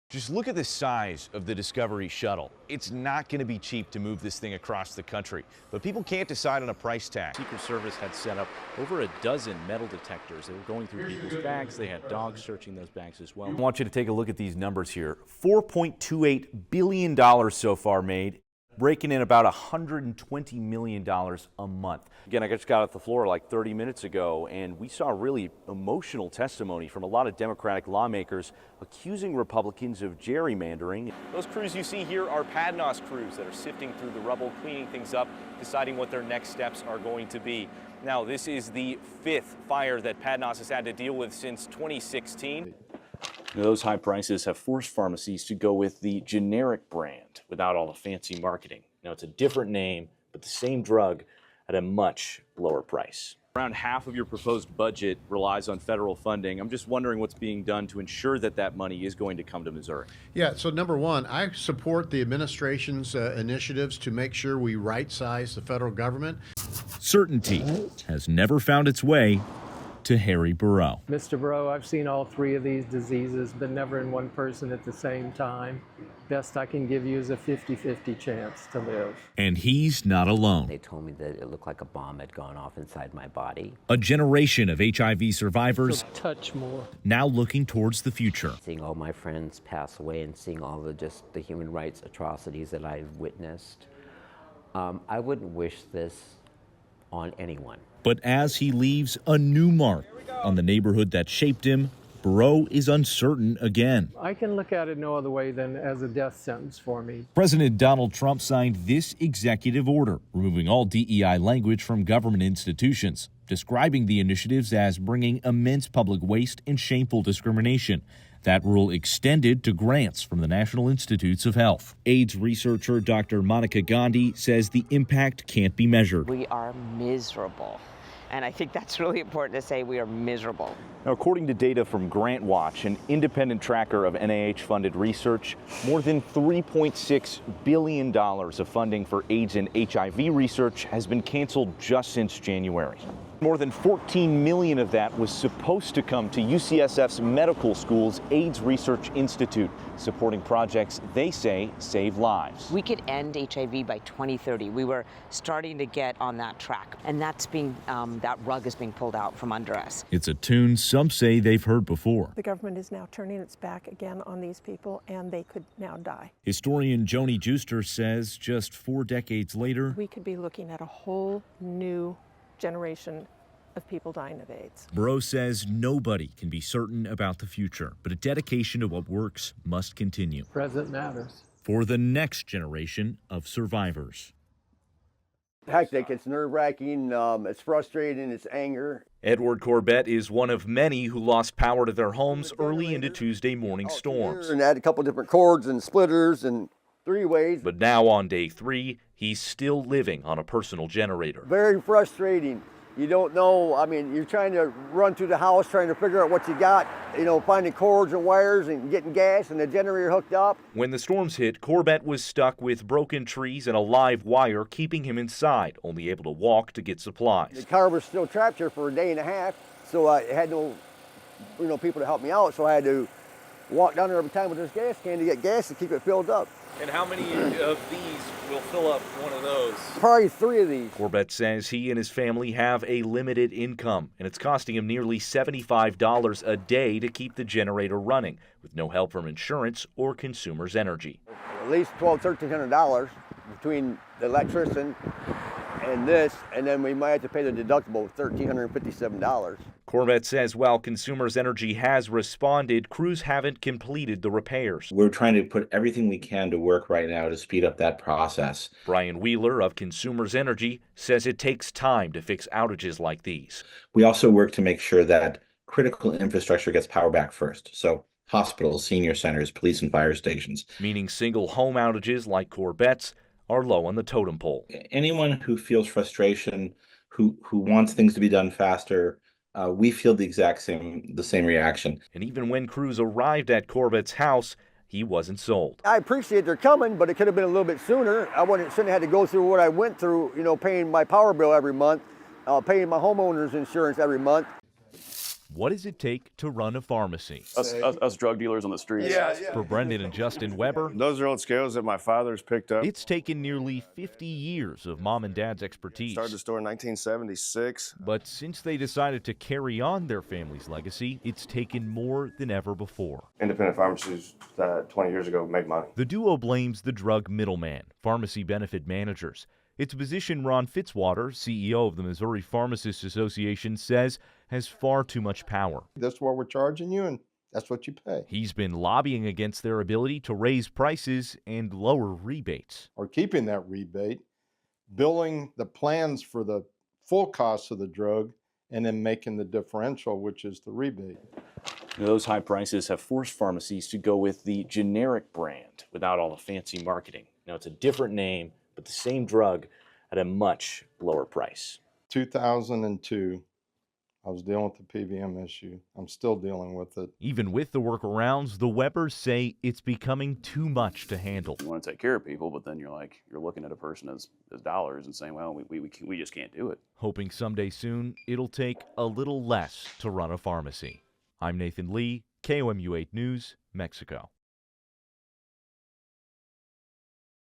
Just look at the size of the Discovery shuttle. It's not going to be cheap to move this thing across the country, but people can't decide on a price tag. Secret Service had set up over a dozen metal detectors. They were going through people's bags. They had dogs searching those bags as well. I want you to take a look at these numbers here. $4.28 billion so far made, raking in about $120 million a month. Again, I just got off the floor like 30 minutes ago, and we saw really emotional testimony from a lot of Democratic lawmakers accusing Republicans of gerrymandering. Those crews you see here are PADNOS crews that are sifting through the rubble, cleaning things up, deciding what their next steps are going to be. Now, this is the 5th fire that PADNOS has had to deal with since 2016. Those high prices have forced pharmacies to go with the generic brand without all the fancy marketing. Now, it's a different name, but the same drug at a much lower price. Around half of your proposed budget relies on federal funding. I'm just wondering what's being done to ensure that that money is going to come to Missouri. Yeah, so number one, I support the administration's initiatives to make sure we right-size the federal government. Certainty has never found its way to Harry Burrow. Mr. Burrow, I've seen all 3 of these diseases, but never in one person at the same time. Best I can give you is a 50-50 chance to live. And he's not alone. They told me that it looked like a bomb had gone off inside my body. A generation of HIV survivors Touch more. now looking towards the future. Seeing all my friends pass away and seeing all the human rights atrocities that I've witnessed, I wouldn't wish this on anyone. But as he leaves a new mark on the neighborhood that shaped him, Burrow is uncertain again. I can look at it no other way than as a death sentence for me. President Donald Trump signed this executive order, removing all DEI language from government institutions, describing the initiatives as bringing immense public waste and shameful discrimination. That rule extended to grants from the National Institutes of Health. AIDS researcher Dr. Monica Gandhi says the impact can't be measured. We are miserable. And I think that's really important to say, we are miserable. Now, according to data from GrantWatch, an independent tracker of NIH-funded research, more than $3.6 billion of funding for AIDS and HIV research has been canceled just since January. More than $14 million of that was supposed to come to UCSF's medical school's AIDS Research Institute, supporting projects they say save lives. We could end HIV by 2030. We were starting to get on that track, and that's being that rug is being pulled out from under us. It's a tune some say they've heard before. The government is now turning its back again on these people, and they could now die. Historian Joni Juster says just 4 decades later, We could be looking at a whole new generation of people dying of AIDS. Burrow says nobody can be certain about the future, but a dedication to what works must continue. Present matters. For the next generation of survivors. Hectic, it's nerve-wracking, it's frustrating, it's anger. Edward Corbett is one of many who lost power to their homes early into Tuesday morning storms. And add a couple different cords and splitters and 3 ways. But now on day 3, he's still living on a personal generator. Very frustrating. You don't know, I mean, you're trying to run through the house, trying to figure out what you got, finding cords and wires and getting gas and the generator hooked up. When the storms hit, Corbett was stuck with broken trees and a live wire keeping him inside, only able to walk to get supplies. The car was still trapped here for a day and a half, so I had no, people to help me out, so I had to walk down there every time with this gas can to get gas to keep it filled up. And how many of these will fill up one of those? Probably 3 of these. Corbett says he and his family have a limited income, and it's costing him nearly $75 a day to keep the generator running, with no help from insurance or Consumers Energy. At least $1,200, $1,300 between the electrician and this, and then we might have to pay the deductible of $1,357. Corbett says while Consumers Energy has responded, crews haven't completed the repairs. We're trying to put everything we can to work right now to speed up that process. Brian Wheeler of Consumers Energy says it takes time to fix outages like these. We also work to make sure that critical infrastructure gets power back first. So hospitals, senior centers, police and fire stations. Meaning single home outages like Corbett's are low on the totem pole. Anyone who feels frustration, who wants things to be done faster, we feel the same reaction. And even when crews arrived at Corbett's house, he wasn't sold. I appreciate they're coming, but it could have been a little bit sooner. Shouldn't have had to go through what I went through, paying my power bill every month, paying my homeowner's insurance every month. What does it take to run a pharmacy? Us drug dealers on the streets. For Brendan and Justin Weber, Those are old skills that my father's picked up. it's taken nearly 50 years of mom and dad's expertise. Started the store in 1976. But since they decided to carry on their family's legacy, it's taken more than ever before. Independent pharmacies that 20 years ago made money. The duo blames the drug middleman, pharmacy benefit managers. It's a position Ron Fitzwater, CEO of the Missouri Pharmacists Association, says has far too much power. That's what we're charging you, and that's what you pay. He's been lobbying against their ability to raise prices and lower rebates. Or keeping that rebate, billing the plans for the full cost of the drug, and then making the differential, which is the rebate. Those high prices have forced pharmacies to go with the generic brand without all the fancy marketing. Now, it's a different name, but the same drug at a much lower price. 2002, I was dealing with the PBM issue. I'm still dealing with it. Even with the workarounds, the Webers say it's becoming too much to handle. You want to take care of people, but then you're looking at a person as dollars and saying, well, we just can't do it. Hoping someday soon it'll take a little less to run a pharmacy. I'm Nathan Lee, KOMU 8 News, Mexico.